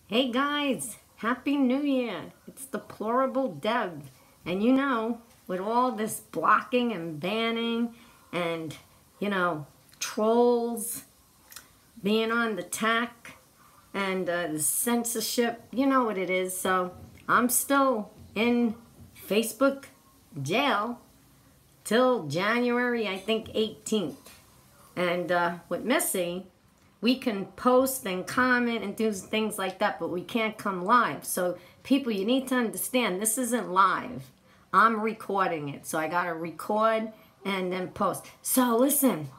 Hey guys, Happy New Year. It's Deplorable Deb. And with all this blocking and banning and, trolls being on the tack and the censorship, you know what it is. So I'm still in Facebook jail till January, I think, 18th. And with Missy, we can post and comment and do things like that, but we can't come live. So people, you need to understand, this isn't live. I'm recording it. So I got to record and then post. So listen,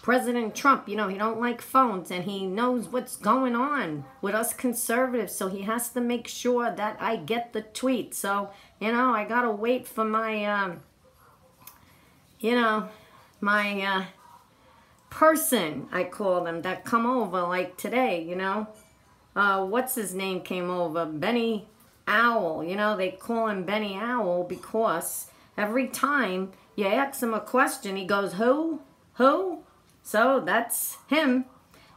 President Trump, he don't like phones and he knows what's going on with us conservatives. So he has to make sure that I get the tweet. So, I got to wait for my, my person, I call them, that come over like today, what's his name came over, Benny Owl, they call him Benny Owl because every time you ask him a question, he goes, who? So that's him.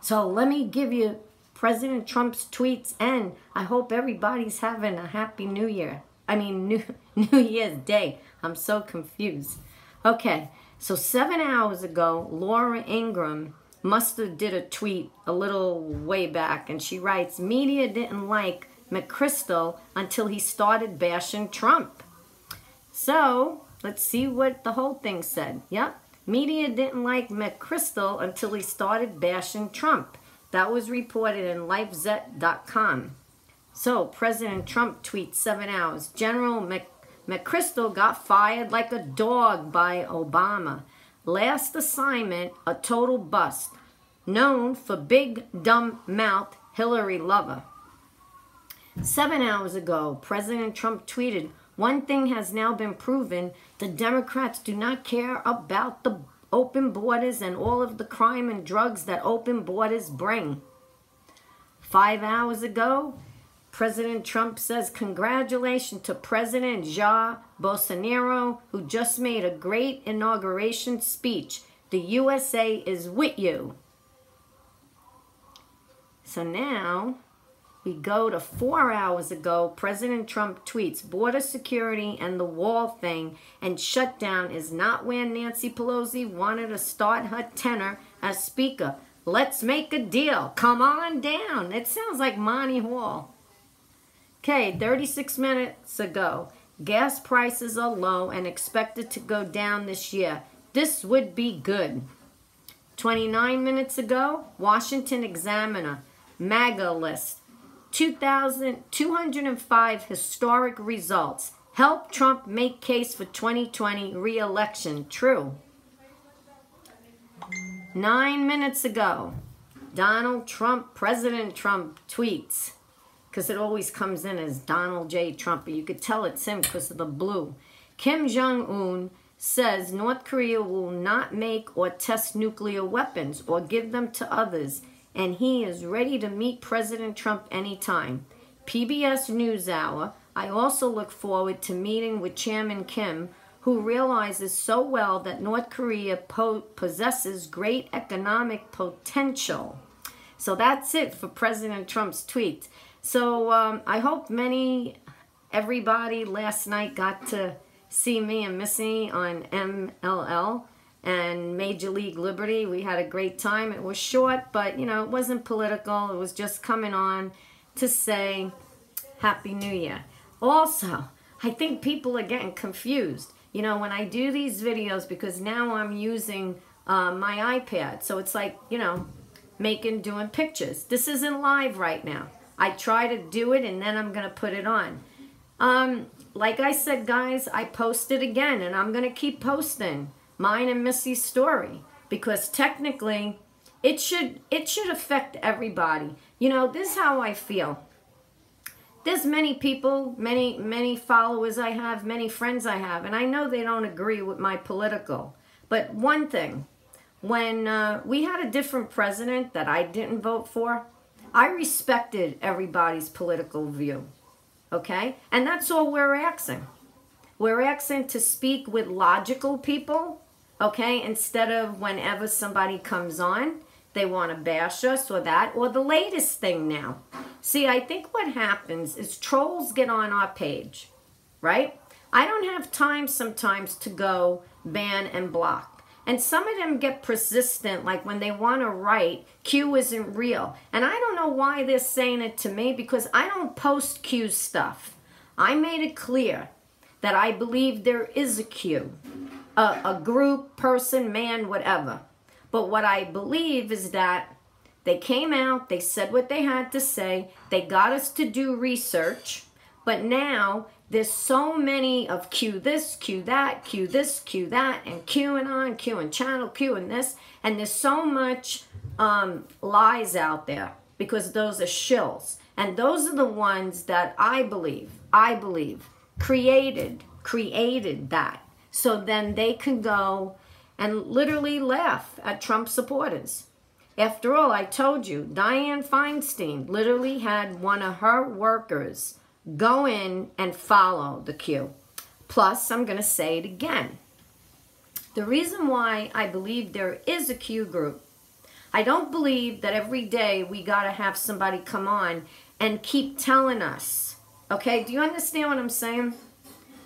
So let me give you President Trump's tweets, and I hope everybody's having a happy New Year. New Year's Day. I'm so confused. Okay. So 7 hours ago, Laura Ingraham must have did a tweet a little way back, and she writes, media didn't like McChrystal until he started bashing Trump. So let's see what the whole thing said. Yep. Media didn't like McChrystal until he started bashing Trump. That was reported in LifeZet.com. So President Trump tweets 7 hours. General McChrystal got fired like a dog by Obama. Last assignment, a total bust. Known for big, dumb mouth Hillary lover. 7 hours ago, President Trump tweeted, one thing has now been proven, the Democrats do not care about the open borders and all of the crime and drugs that open borders bring. 5 hours ago, President Trump says, congratulations to President Jair Bolsonaro, who just made a great inauguration speech. The USA is with you. So now we go to 4 hours ago. President Trump tweets, border security and the wall thing and shutdown is not where Nancy Pelosi wanted to start her tenure as Speaker. Let's make a deal. Come on down. It sounds like Monty Hall. Okay, 36 minutes ago, gas prices are low and expected to go down this year. This would be good. 29 minutes ago, Washington Examiner, MAGA list, 2,205 historic results. Help Trump make case for 2020 re-election. True. 9 minutes ago, Donald Trump, President Trump tweets, because it always comes in as Donald J. Trump, but you could tell it's him because of the blue. Kim Jong-un says North Korea will not make or test nuclear weapons or give them to others, and he is ready to meet President Trump anytime. PBS NewsHour, I also look forward to meeting with Chairman Kim, who realizes so well that North Korea possesses great economic potential. So that's it for President Trump's tweet. So I hope everybody last night got to see me and Missy on MLL and Major League Liberty. We had a great time. It was short, but, it wasn't political. It was just coming on to say Happy New Year. Also, I think people are getting confused. When I do these videos, because now I'm using my iPad. So it's like, doing pictures. This isn't live right now. I try to do it and then I'm going to put it on. Like I said, guys, I posted again and I'm going to keep posting mine and Missy's story because technically it should affect everybody. This is how I feel. There's many people, many followers I have, many friends I have, and I know they don't agree with my political. But one thing, when we had a different president that I didn't vote for, I respected everybody's political view, okay? And that's all we're asking. We're asking to speak with logical people, okay? Instead of whenever somebody comes on, They want to bash us or that, or the latest thing now. See, I think what happens is trolls get on our page, right? I don't have time sometimes to go ban and block. And some of them get persistent, like when they want to write, Q isn't real. And I don't know why they're saying it to me, because I don't post Q stuff. I made it clear that I believe there is a Q, a group, person, man, whatever. But what I believe is that they came out, they said what they had to say, they got us to do research, but now there's so many of Q this, Q that, Q this, Q that, and QAnon, Q and channel, Q and this, and there's so much lies out there, because those are shills. And those are the ones that I believe, created that. So then they can go and literally laugh at Trump supporters. After all, I told you, Dianne Feinstein literally had one of her workers go in and follow the Q. Plus, I'm going to say it again. The reason why I believe there is a Q group, I don't believe that every day we got to have somebody come on and keep telling us. Okay, do you understand what I'm saying?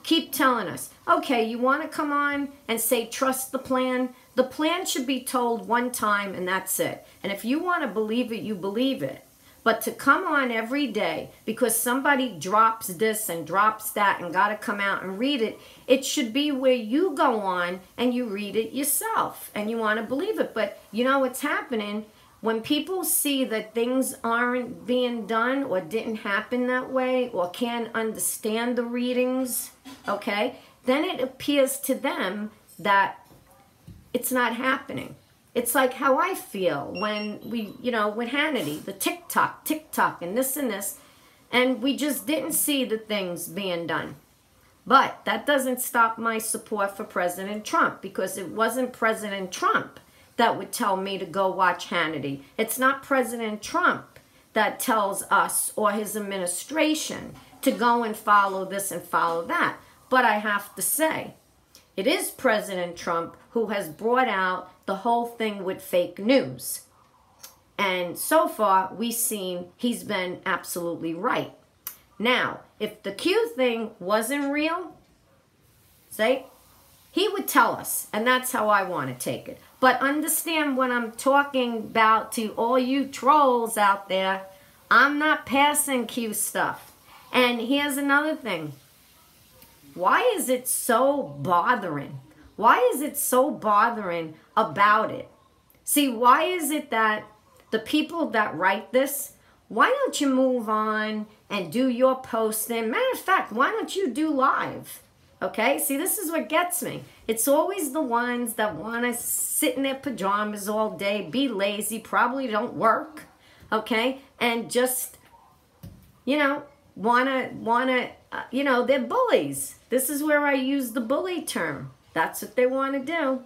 Keep telling us. Okay, you want to come on and say trust the plan? The plan should be told one time and that's it. And if you want to believe it, you believe it. But to come on every day because somebody drops this and drops that and got to come out and read it, it should be where you go on and you read it yourself and you want to believe it. But you know what's happening? When people see that things aren't being done or didn't happen that way or can't understand the readings, okay, then it appears to them that it's not happening. It's like how I feel when we, with Hannity, the TikTok, and this, and we just didn't see the things being done. But that doesn't stop my support for President Trump, because it wasn't President Trump that would tell me to go watch Hannity. It's not President Trump that tells us or his administration to go and follow this and follow that. But I have to say, it is President Trump who has brought out the whole thing with fake news. And so far, we've seen he's been absolutely right. Now, if the Q thing wasn't real, say, he would tell us, and that's how I want to take it. But understand what I'm talking about to all you trolls out there. I'm not passing Q stuff. And here's another thing. Why is it so bothering? Why is it so bothering about it? See, why is it that the people that write this, why don't you move on and do your posting? Matter of fact, why don't you do live? Okay, see, this is what gets me. It's always the ones that want to sit in their pajamas all day, be lazy, probably don't work, okay, and just, wanna, they're bullies. This is where I use the bully term. That's what they want to do.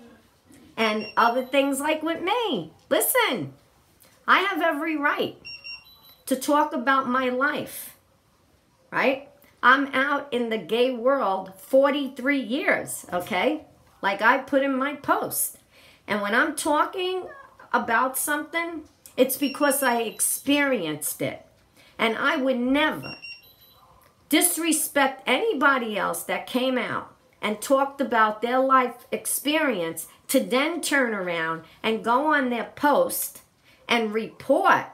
And other things like with me. Listen, I have every right to talk about my life, right? I'm out in the gay world 43 years, okay? Like I put in my post. And when I'm talking about something, it's because I experienced it. And I would never disrespect anybody else that came out and talked about their life experience to then turn around and go on their post and report,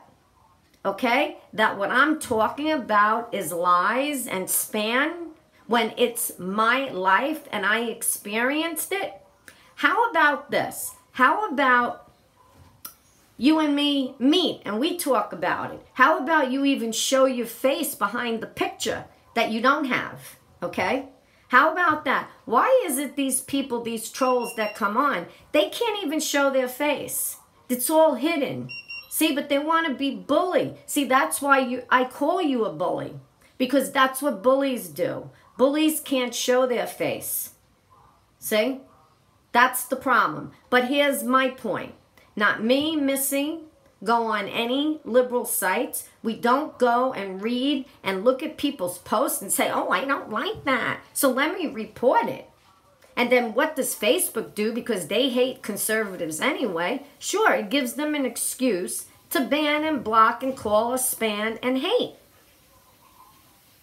okay, that what I'm talking about is lies and span when it's my life and I experienced it. How about this? How about you and me meet and we talk about it? How about you even show your face behind the picture that you don't have, okay? How about that? Why is it these people, these trolls that come on, they can't even show their face? It's all hidden. See, but they want to be bully. See, that's why I call you a bully, because that's what bullies do. Bullies can't show their face. See? That's the problem. But here's my point. Not me, Missy, go on any liberal sites. We don't go and read and look at people's posts and say, oh, I don't like that, so let me report it. And then what does Facebook do? Because they hate conservatives anyway. Sure, it gives them an excuse to ban and block and call us span and hate.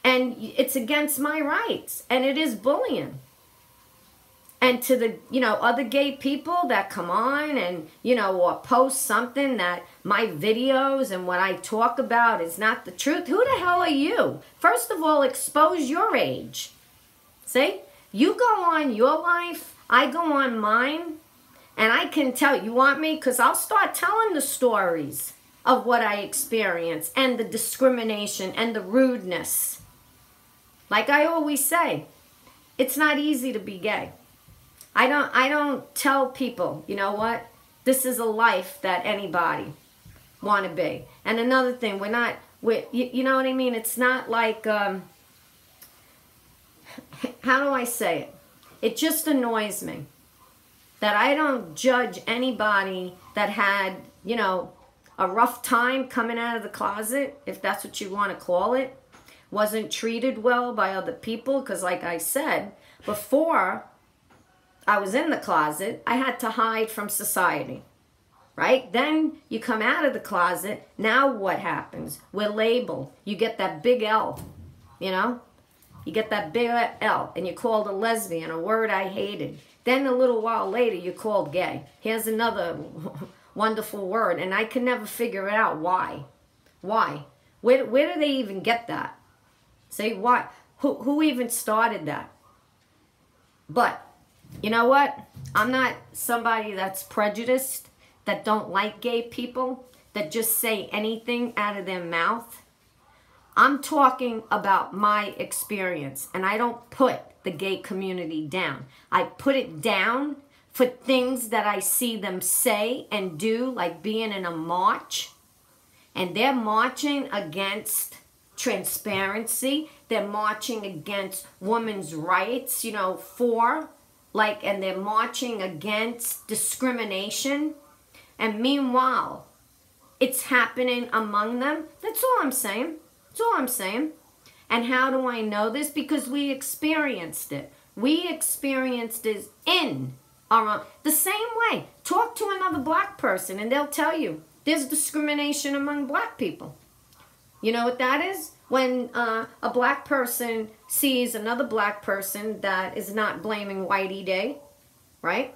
And it's against my rights. And it is bullying. And to the, other gay people that come on and, or post something that my videos and what I talk about is not the truth. Who the hell are you? First of all, expose your age. See? You go on your life, I go on mine, and I can tell. You want me? Because I'll start telling the stories of what I experienced and the discrimination and the rudeness. Like I always say, it's not easy to be gay. I don't tell people, you know what? This is a life that anybody want to be. And another thing, you know what I mean? It's not like, how do I say it? It just annoys me that I don't judge anybody that had, a rough time coming out of the closet, if that's what you want to call it, wasn't treated well by other people. Because like I said, before I was in the closet, I had to hide from society, right? Then you come out of the closet. Now what happens? We're labeled. You get that big L, You get that big L, and you're called a lesbian, a word I hated. Then a little while later, you're called gay. Here's another wonderful word, and I can never figure out why. Why? Where do they even get that? Say, why? Who even started that? But, you know what? I'm not somebody that's prejudiced, that don't like gay people, that just say anything out of their mouth. I'm talking about my experience, and I don't put the gay community down. I put it down for things that I see them say and do, like being in a march, and they're marching against transparency. They're marching against women's rights, and they're marching against discrimination. And meanwhile, it's happening among them. That's all I'm saying. That's all I'm saying. And how do I know this? Because we experienced it. We experienced it in our own. The same way. Talk to another black person and they'll tell you there's discrimination among black people. You know what that is? When a black person sees another black person that is not blaming Whitey Day, right?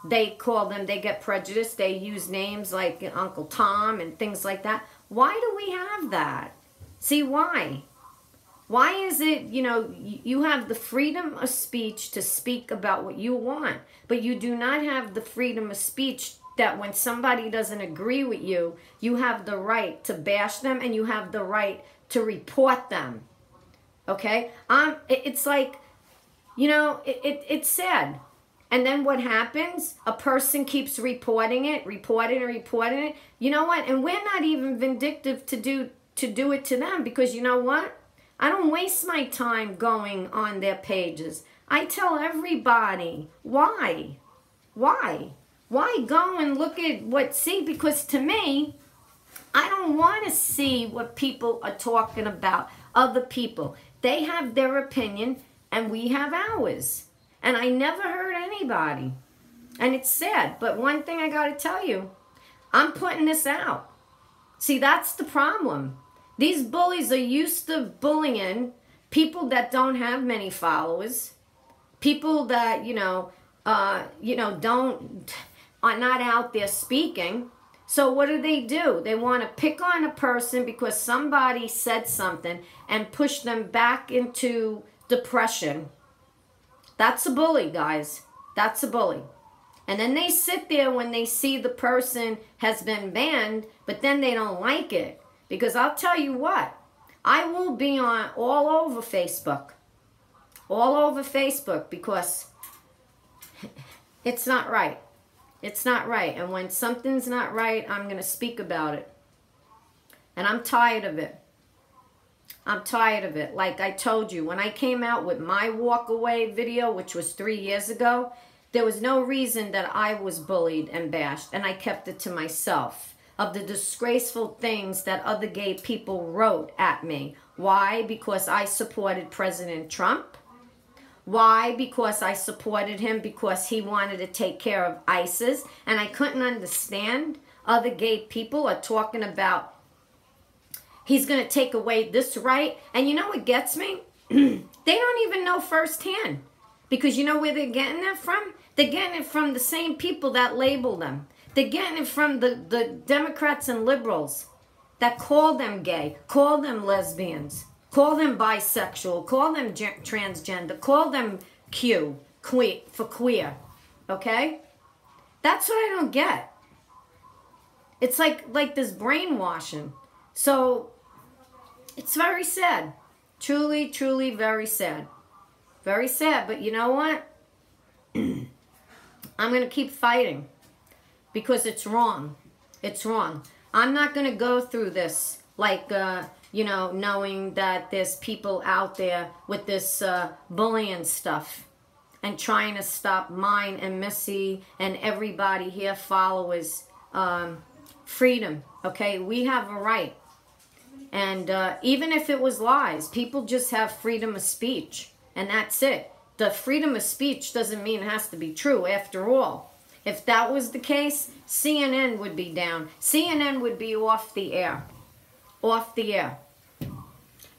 They call them, they get prejudiced. They use names like Uncle Tom and things like that. Why do we have that? See, why? Why is it, you have the freedom of speech to speak about what you want, but you do not have the freedom of speech that when somebody doesn't agree with you, you have the right to bash them and you have the right to report them. Okay? It's like, it's sad. And then what happens? A person keeps reporting it. You know what? And we're not even vindictive to do it to them, because you know what? I don't waste my time going on their pages. I tell everybody, why? Why go and look at see? Because to me, I don't want to see what people are talking about, other people. They have their opinion and we have ours. And I never hurt anybody. And it's sad. But one thing I got to tell you, I'm putting this out. See, that's the problem. These bullies are used to bullying people that don't have many followers, people that, are not out there speaking. So what do? They want to pick on a person because somebody said something and push them back into depression. That's a bully, guys. That's a bully. And then they sit there when they see the person has been banned, but then they don't like it. Because I'll tell you what, I will be on all over Facebook. All over Facebook, because it's not right. It's not right. And when something's not right, I'm going to speak about it. And I'm tired of it. I'm tired of it. Like I told you, when I came out with my walk away video, which was 3 years ago, there was no reason that I was bullied and bashed. And I kept it to myself. Of the disgraceful things that other gay people wrote at me. Why? Because I supported President Trump. Why? Because I supported him because he wanted to take care of ISIS. And I couldn't understand other gay people are talking about he's going to take away this right. And you know what gets me? They don't even know firsthand. Because you know where they're getting that from? They're getting it from the same people that label them. They're getting it from the Democrats and liberals that call them gay, call them lesbians, call them bisexual, call them transgender, call them queer, okay? That's what I don't get. It's like this brainwashing. So it's very sad. Truly, truly very sad. Very sad, but you know what? I'm going to keep fighting because it's wrong. It's wrong. I'm not going to go through this like, you know, knowing that there's people out there with this bullying stuff and trying to stop mine and Missy and everybody here, followers, freedom, okay? We have a right. And even if it was lies, people just have freedom of speech. And that's it. The freedom of speech doesn't mean it has to be true. After all, if that was the case, CNN would be down. CNN would be off the air. Off the air.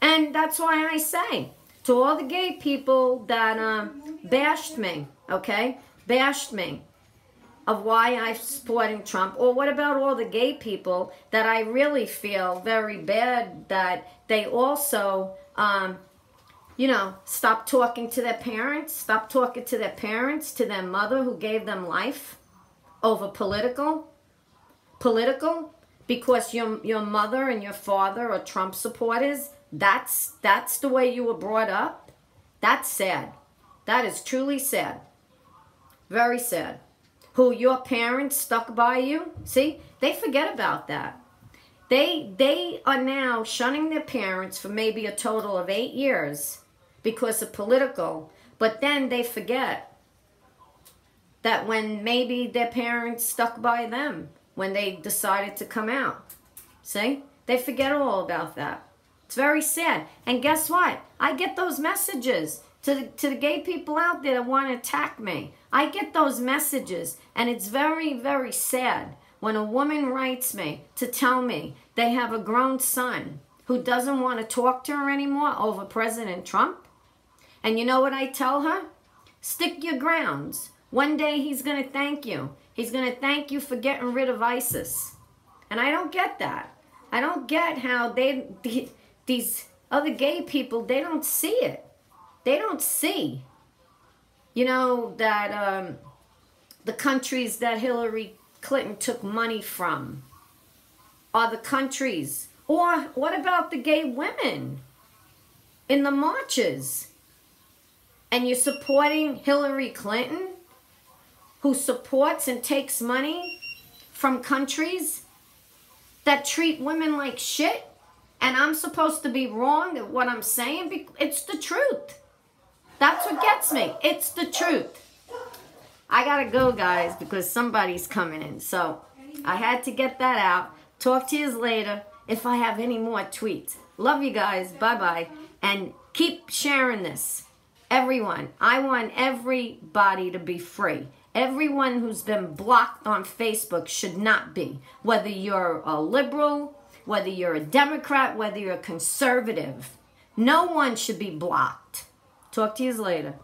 And that's why I say to all the gay people that bashed me, okay? Bashed me of why I'm supporting Trump. Or what about all the gay people that I really feel very bad that they also... you know, stop talking to their parents, stop talking to their parents, to their mother who gave them life over political, because your mother and your father are Trump supporters. That's the way you were brought up. That's sad. That is truly sad. Very sad. Who your parents stuck by you. See, they forget about that. They are now shunning their parents for maybe a total of 8 years because of political, but then they forget that when maybe their parents stuck by them when they decided to come out. See? They forget all about that. It's very sad. And guess what? I get those messages to the gay people out there that want to attack me. I get those messages, and it's very, very sad when a woman writes me to tell me they have a grown son who doesn't want to talk to her anymore over President Trump. And you know what I tell her? Stick your grounds. One day he's going to thank you. He's going to thank you for getting rid of ISIS. And I don't get that. I don't get how these other gay people, they don't see it. They don't see, you know, that the countries that Hillary Clinton took money from are the countries. Or what about the gay women in the marches? And you're supporting Hillary Clinton, who supports and takes money from countries that treat women like shit? And I'm supposed to be wrong at what I'm saying? It's the truth. That's what gets me. It's the truth. I gotta go, guys, because somebody's coming in. So I had to get that out. Talk to you later if I have any more tweets. Love you guys. Bye-bye. And keep sharing this. Everyone. I want everybody to be free. Everyone who's been blocked on Facebook should not be. Whether you're a liberal, whether you're a Democrat, whether you're a conservative. No one should be blocked. Talk to you later.